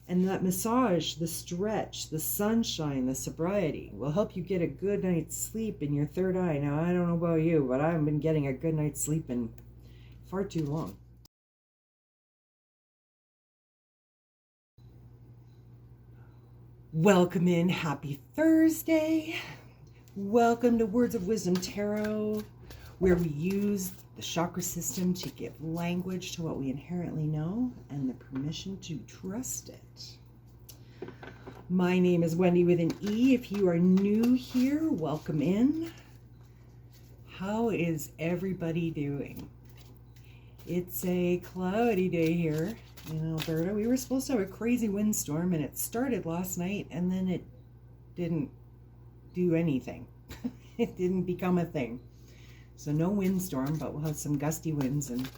And that massage, the stretch, the sunshine, the sobriety will help you get a good night's sleep in your third eye. Now, I don't know about you, but I haven't been getting a good night's sleep in far too long. Welcome in. Happy Thursday. Welcome to Words of Wisdom Tarot, where we use the chakra system to give language to what we inherently know and the permission to trust it. My name is Wendy with an E. If you are new here, welcome in. How is everybody doing? It's a cloudy day here in Alberta. We were supposed to have a crazy windstorm, and it started last night, and then it didn't do anything. It didn't become a thing. So no windstorm, but we'll have some gusty winds, and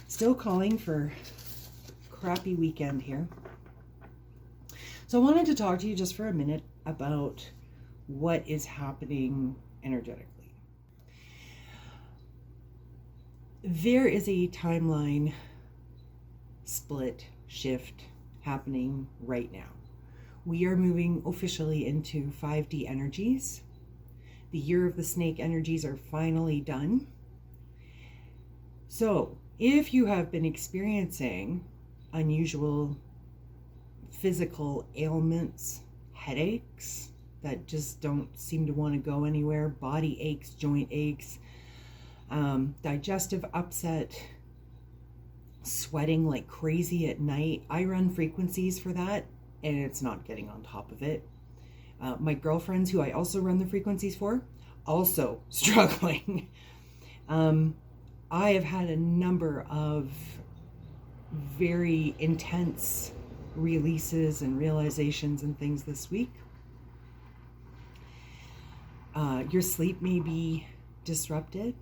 still calling for a crappy weekend here. So I wanted to talk to you just for a minute about what is happening energetically. There is a timeline split, shift happening right now. We are moving officially into 5D energies. The year of the snake energies are finally done. So if you have been experiencing unusual physical ailments, headaches that just don't seem to want to go anywhere, body aches, joint aches, digestive upset, sweating like crazy at night, I run frequencies for that, and it's not getting on top of it. My girlfriends, who I also run the frequencies for, also struggling. I have had a number of very intense releases and realizations and things this week. Your sleep may be disrupted.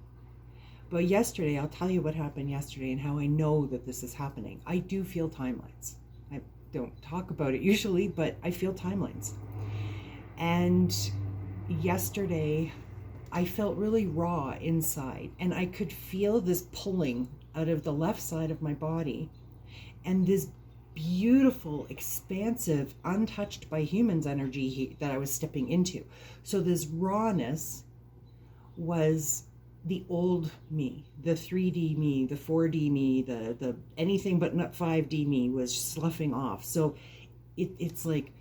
But yesterday, I'll tell you what happened yesterday and how I know that this is happening. I do feel timelines. I don't talk about it usually, but I feel timelines. And yesterday, I felt really raw inside, and I could feel this pulling out of the left side of my body, and this beautiful, expansive, untouched by humans energy that I was stepping into. So this rawness was the old me, the 3D me, the 4D me, the anything but not 5D me was sloughing off. So it's like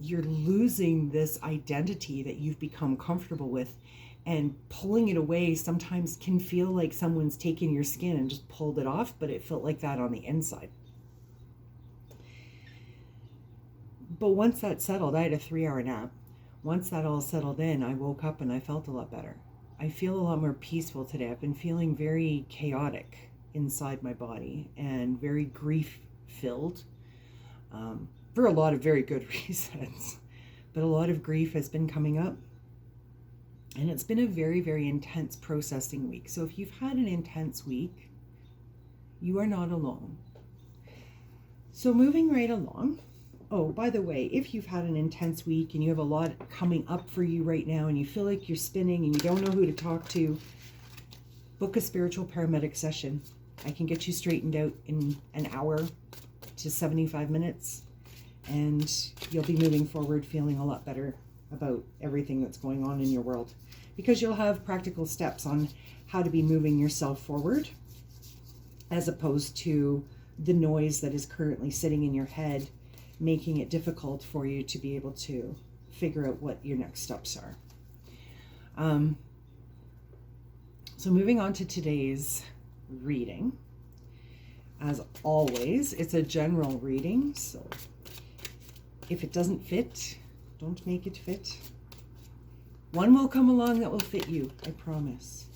you're losing this identity that you've become comfortable with, and pulling it away sometimes can feel like someone's taken your skin and just pulled it off, but it felt like that on the inside. But once that settled, I had a 3-hour nap. Once that all settled in, I woke up and I felt a lot better. I feel a lot more peaceful today. I've been feeling very chaotic inside my body and very grief-filled for a lot of very good reasons. But a lot of grief has been coming up. And it's been a very, very intense processing week. So if you've had an intense week, you are not alone. So moving right along. Oh, by the way, if you've had an intense week and you have a lot coming up for you right now and you feel like you're spinning and you don't know who to talk to, book a spiritual paramedic session. I can get you straightened out in an hour to 75 minutes, and you'll be moving forward feeling a lot better about everything that's going on in your world, because you'll have practical steps on how to be moving yourself forward as opposed to the noise that is currently sitting in your head, making it difficult for you to be able to figure out what your next steps are. So moving on to today's reading. As always, it's a general reading, so if it doesn't fit, don't make it fit. One will come along that will fit you, I promise.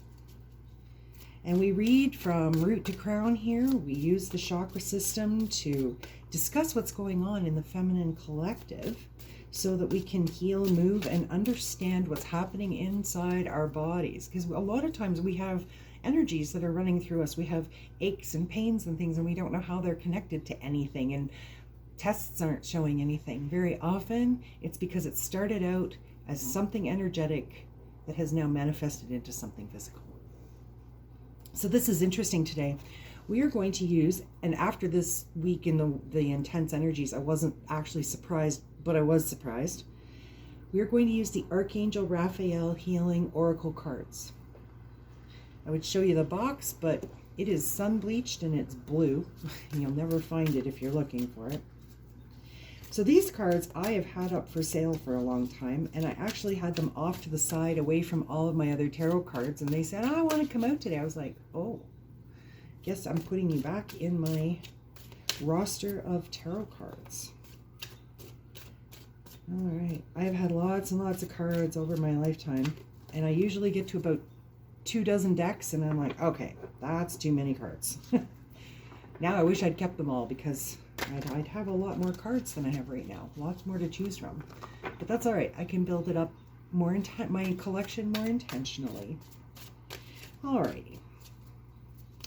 And we read from root to crown here. We use the chakra system to discuss what's going on in the feminine collective so that we can heal, move, and understand what's happening inside our bodies. Because a lot of times we have energies that are running through us. We have aches and pains and things, and we don't know how they're connected to anything. And tests aren't showing anything. Very often, it's because it started out as something energetic that has now manifested into something physical. So this is interesting today. We are going to use, and after this week in the intense energies, I wasn't actually surprised, but I was surprised. We are going to use the Archangel Raphael Healing Oracle cards. I would show you the box, but it is sun bleached and it's blue. You'll never find it if you're looking for it. So these cards I have had up for sale for a long time, and I actually had them off to the side away from all of my other tarot cards, and they said, oh, I want to come out today. I was like, oh, guess I'm putting you back in my roster of tarot cards. All right, I've had lots and lots of cards over my lifetime, and I usually get to about 24 decks, and I'm like, okay, that's too many cards. Now I wish I'd kept them all, because I'd have a lot more cards than I have right now. Lots more to choose from. But that's all right. I can build it up more, my collection more intentionally. All righty.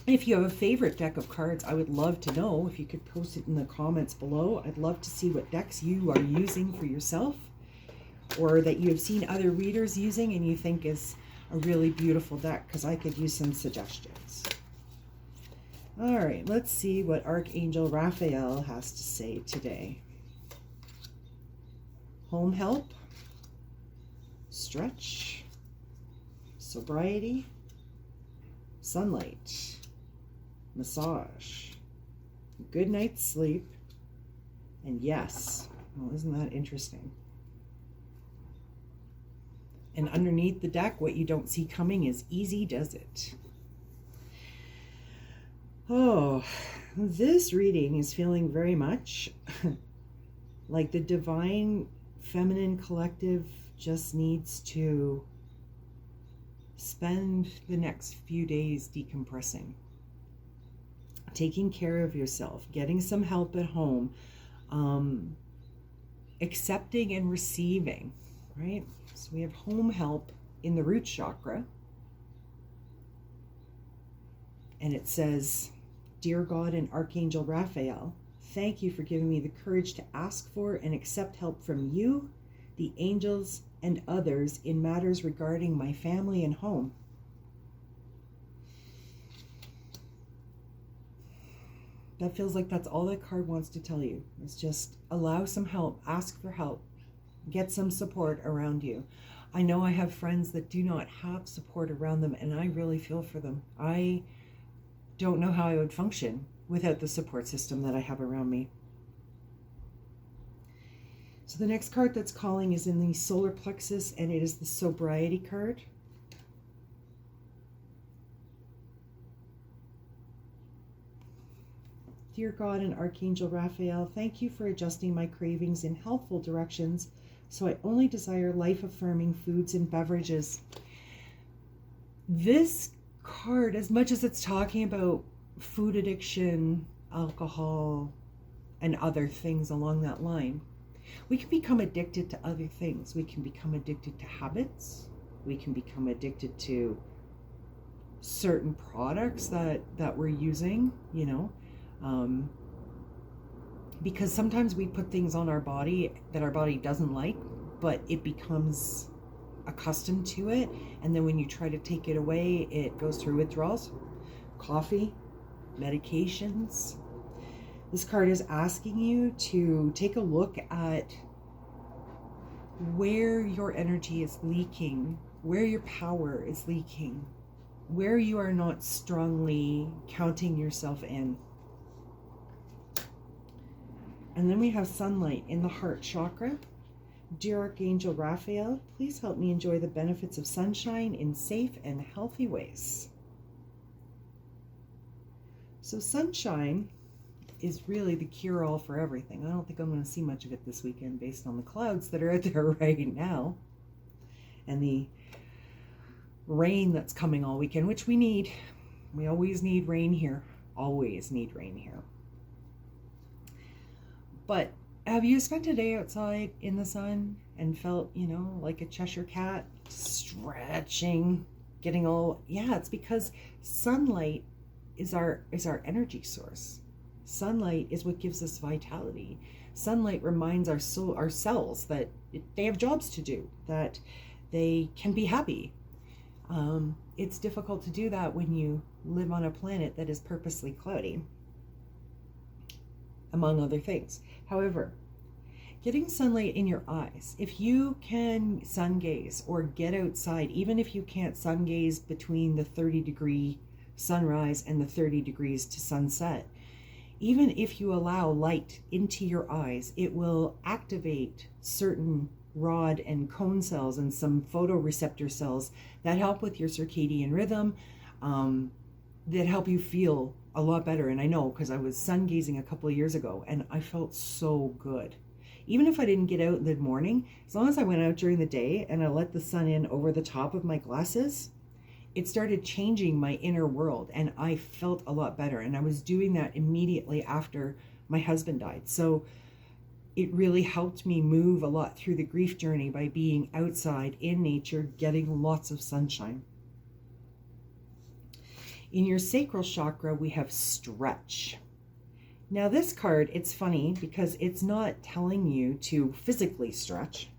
If you have a favorite deck of cards, I would love to know. If you could post it in the comments below. I'd love to see what decks you are using for yourself, or that you have seen other readers using and you think is a really beautiful deck, because I could use some suggestions. All right, let's see what Archangel Raphael has to say today. Home help, stretch, sobriety, sunlight, massage, good night's sleep, and yes. Well, isn't that interesting? And underneath the deck, what you don't see coming is easy does it. Oh, this reading is feeling very much like the divine feminine collective just needs to spend the next few days decompressing, taking care of yourself, getting some help at home, accepting and receiving, right? So we have home help in the root chakra. And it says, Dear God and Archangel Raphael, thank you for giving me the courage to ask for and accept help from you, the angels, and others in matters regarding my family and home. That feels like that's all that card wants to tell you. It's just allow some help, ask for help, get some support around you. I know I have friends that do not have support around them, and I really feel for them. I don't know how I would function without the support system that I have around me. So the next card that's calling is in the solar plexus, and it is the sobriety card. Dear God and Archangel Raphael, thank you for adjusting my cravings in helpful directions so I only desire life-affirming foods and beverages. This card, as much as it's talking about food addiction, alcohol, and other things along that line, we can become addicted to other things. We can become addicted to habits. We can become addicted to certain products that we're using, you know, because sometimes we put things on our body that our body doesn't like, but it becomes accustomed to it, and then when you try to take it away, it goes through withdrawals. Coffee, medications. This card is asking you to take a look at where your energy is leaking, where your power is leaking, where you are not strongly counting yourself in. And then we have sunlight in the heart chakra. Dear Archangel Raphael, please help me enjoy the benefits of sunshine in safe and healthy ways. So sunshine is really the cure-all for everything. I don't think I'm going to see much of it this weekend based on the clouds that are out there right now. And the rain that's coming all weekend, which we need. We always need rain here. Always need rain here. But have you spent a day outside in the sun and felt, you know, like a Cheshire cat, stretching, getting all, yeah, it's because sunlight is our energy source. Sunlight is what gives us vitality. Sunlight reminds our cells that they have jobs to do, that they can be happy. It's difficult to do that when you live on a planet that is purposely cloudy, among other things. However, getting sunlight in your eyes, if you can sun gaze or get outside, even if you can't sun gaze between the 30-degree sunrise and the 30 degrees to sunset, even if you allow light into your eyes, it will activate certain rod and cone cells and some photoreceptor cells that help with your circadian rhythm, that help you feel a lot better. And I know, because I was sun gazing a couple of years ago and I felt so good. Even if I didn't get out in the morning, as long as I went out during the day and I let the sun in over the top of my glasses, it started changing my inner world and I felt a lot better. And I was doing that immediately after my husband died. So it really helped me move a lot through the grief journey by being outside in nature, getting lots of sunshine. In your sacral chakra, we have stretch. Now this card, it's funny because it's not telling you to physically stretch.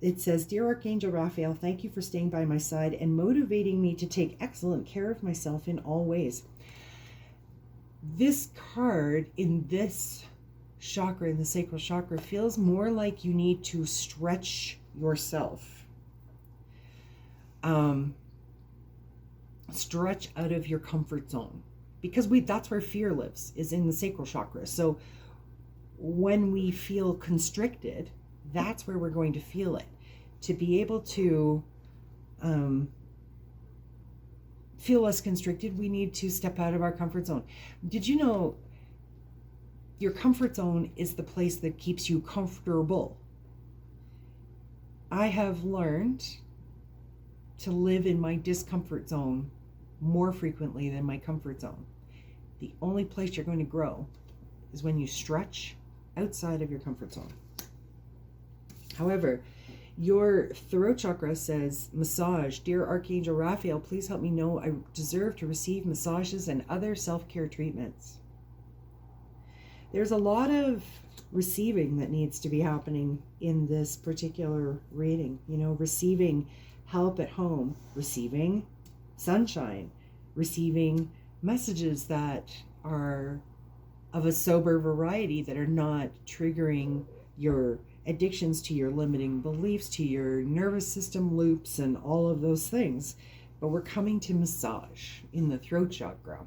It says, "Dear Archangel Raphael, thank you for staying by my side and motivating me to take excellent care of myself in all ways." This card in this chakra, in the sacral chakra, feels more like you need to stretch yourself. Stretch out of your comfort zone. Because that's where fear lives, is in the sacral chakra. So when we feel constricted, that's where we're going to feel it. To be able to feel less constricted, we need to step out of our comfort zone. Did you know your comfort zone is the place that keeps you comfortable? I have learned to live in my discomfort zone more frequently than my comfort zone. The only place you're going to grow is when you stretch outside of your comfort zone. However, your throat chakra says, massage. "Dear Archangel Raphael, please help me know I deserve to receive massages and other self-care treatments." There's a lot of receiving that needs to be happening in this particular reading. You know, receiving help at home, receiving sunshine, receiving messages that are of a sober variety, that are not triggering your addictions, to your limiting beliefs, to your nervous system loops and all of those things. But we're coming to massage in the throat chakra.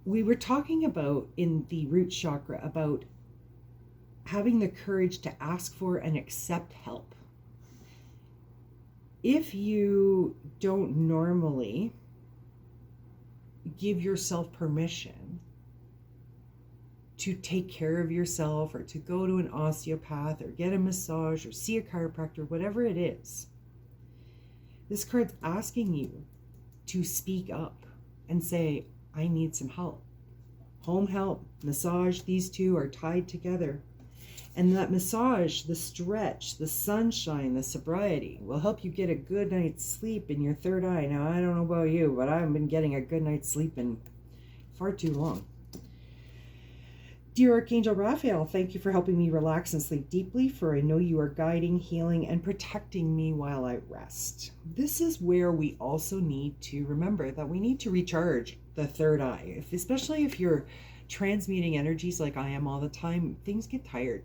We were talking about in the root chakra about having the courage to ask for and accept help. If you don't normally give yourself permission to take care of yourself, or to go to an osteopath, or get a massage, or see a chiropractor, whatever it is, this card's asking you to speak up and say, "I need some help." Home help, massage, these two are tied together. And that massage, the stretch, the sunshine, the sobriety will help you get a good night's sleep in your third eye. Now, I don't know about you, but I haven't been getting a good night's sleep in far too long. Dear Archangel Raphael, thank you for helping me relax and sleep deeply, for I know you are guiding, healing, and protecting me while I rest. This is where we also need to remember that we need to recharge the third eye, especially if you're transmuting energies like I am all the time. Things get tired.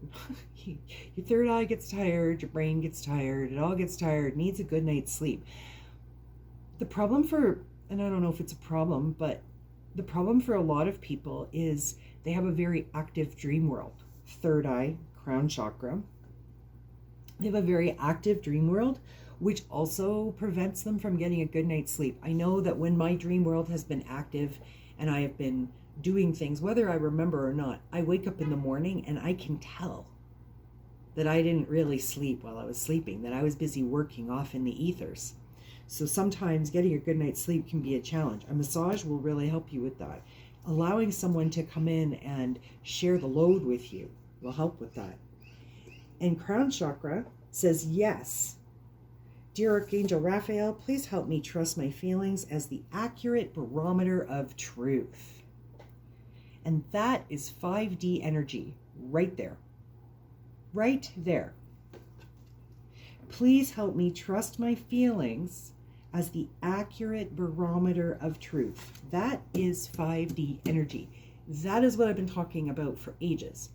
Your third eye gets tired, your brain gets tired, it all gets tired, needs a good night's sleep. The problem for, and I don't know if it's a problem, but the problem for a lot of people is they have a very active dream world. Third eye, crown chakra. They have a very active dream world, which also prevents them from getting a good night's sleep. I know that when my dream world has been active and I have been doing things, whether I remember or not, I wake up in the morning and I can tell that I didn't really sleep while I was sleeping, that I was busy working off in the ethers. So sometimes getting a good night's sleep can be a challenge. A massage will really help you with that. Allowing someone to come in and share the load with you will help with that. And crown chakra says, yes. Dear Archangel Raphael, please help me trust my feelings as the accurate barometer of truth. And that is 5D energy right there. Right there. Please help me trust my feelings as the accurate barometer of truth. That is 5D energy. That is what I've been talking about for ages.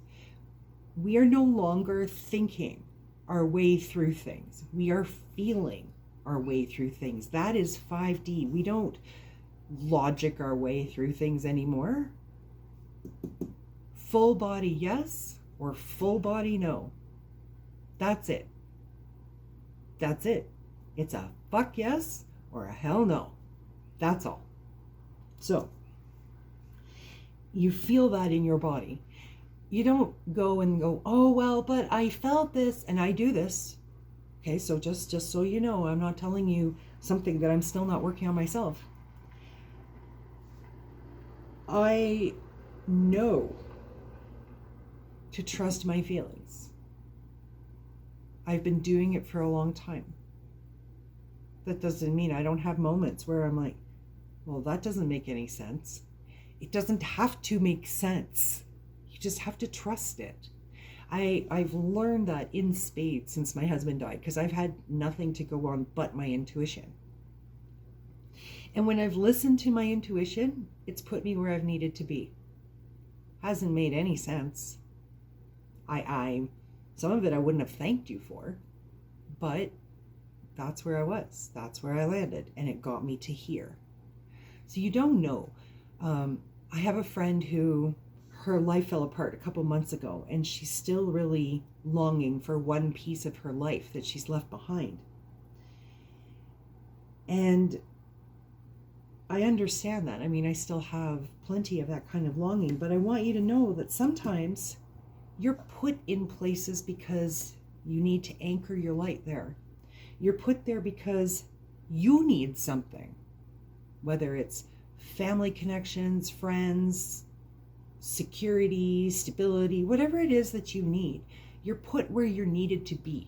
We are no longer thinking our way through things. We are feeling our way through things. That is 5D. We don't logic our way through things anymore. Full body yes or full body no. That's it. That's it. It's a fuck yes or a hell no. That's all. So, you feel that in your body. You don't go, oh, well, but I felt this and I do this. Okay, so just so you know, I'm not telling you something that I'm still not working on myself. I know to trust my feelings. I've been doing it for a long time. That doesn't mean I don't have moments where I'm like, well, that doesn't make any sense. It doesn't have to make sense. You just have to trust it. I've learned that in spades since my husband died, because I've had nothing to go on but my intuition. And when I've listened to my intuition, it's put me where I've needed to be. Hasn't made any sense. Some of it I wouldn't have thanked you for, but that's where I was. That's where I landed, and it got me to here. So you don't know. I have a friend who, her life fell apart a couple months ago, and she's still really longing for one piece of her life that she's left behind. And I understand that. I mean, I still have plenty of that kind of longing, but I want you to know that sometimes you're put in places because you need to anchor your light there. You're put there because you need something, whether it's family connections, friends, security, stability, whatever it is that you need. You're put where you're needed to be.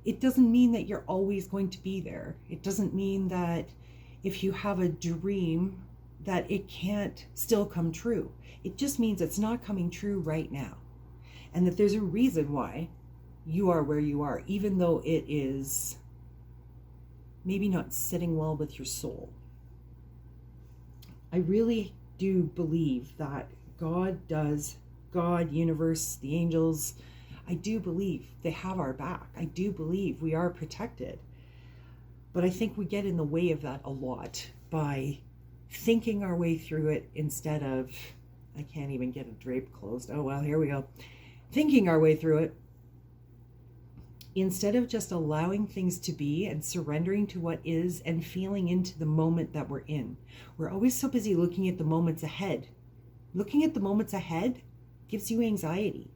It doesn't mean that you're always going to be there. It doesn't mean that if you have a dream that it can't still come true. It just means it's not coming true right now. And that there's a reason why you are where you are, even though it is maybe not sitting well with your soul. I really do believe that God, universe, the angels, I do believe they have our back. I do believe we are protected. But I think we get in the way of that a lot by thinking our way through it instead of, I can't even get a drape closed. Oh, well, here we go. Thinking our way through it instead of just allowing things to be and surrendering to what is and feeling into the moment that we're in. We're always so busy looking at the moments ahead. Looking at the moments ahead gives you anxiety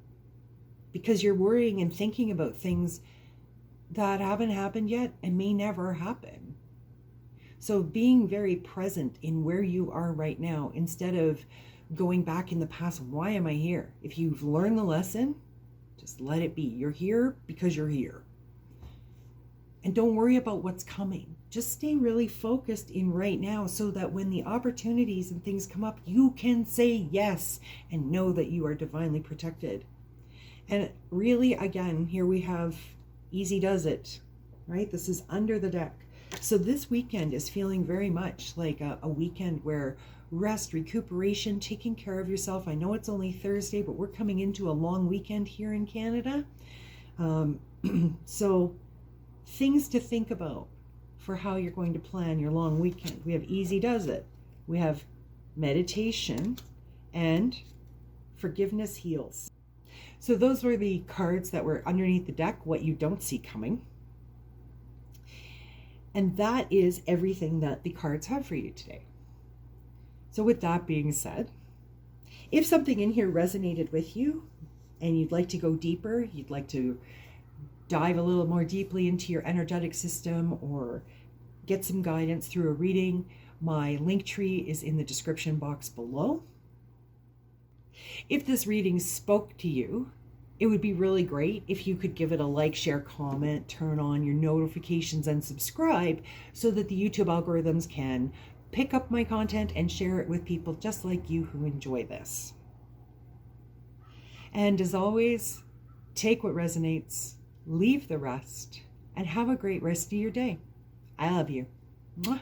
because you're worrying and thinking about things that haven't happened yet and may never happen. So being very present in where you are right now instead of going back in the past, why am I here? If you've learned the lesson, just let it be. You're here because you're here. And don't worry about what's coming. Just stay really focused in right now so that when the opportunities and things come up, you can say yes and know that you are divinely protected. And really, again, here we have easy does it, right? This is under the deck. So this weekend is feeling very much like a weekend where rest, recuperation, taking care of yourself. I know it's only Thursday, but we're coming into a long weekend here in Canada. So things to think about for how you're going to plan your long weekend. We have easy does it. We have meditation and forgiveness heals. So those were the cards that were underneath the deck, what you don't see coming. And that is everything that the cards have for you today. So with that being said, if something in here resonated with you and you'd like to go deeper, you'd like to dive a little more deeply into your energetic system or get some guidance through a reading, my link tree is in the description box below. If this reading spoke to you, it would be really great if you could give it a like, share, comment, turn on your notifications, and subscribe so that the YouTube algorithms can pick up my content and share it with people just like you who enjoy this. And as always, take what resonates, leave the rest, and have a great rest of your day. I love you. Mwah.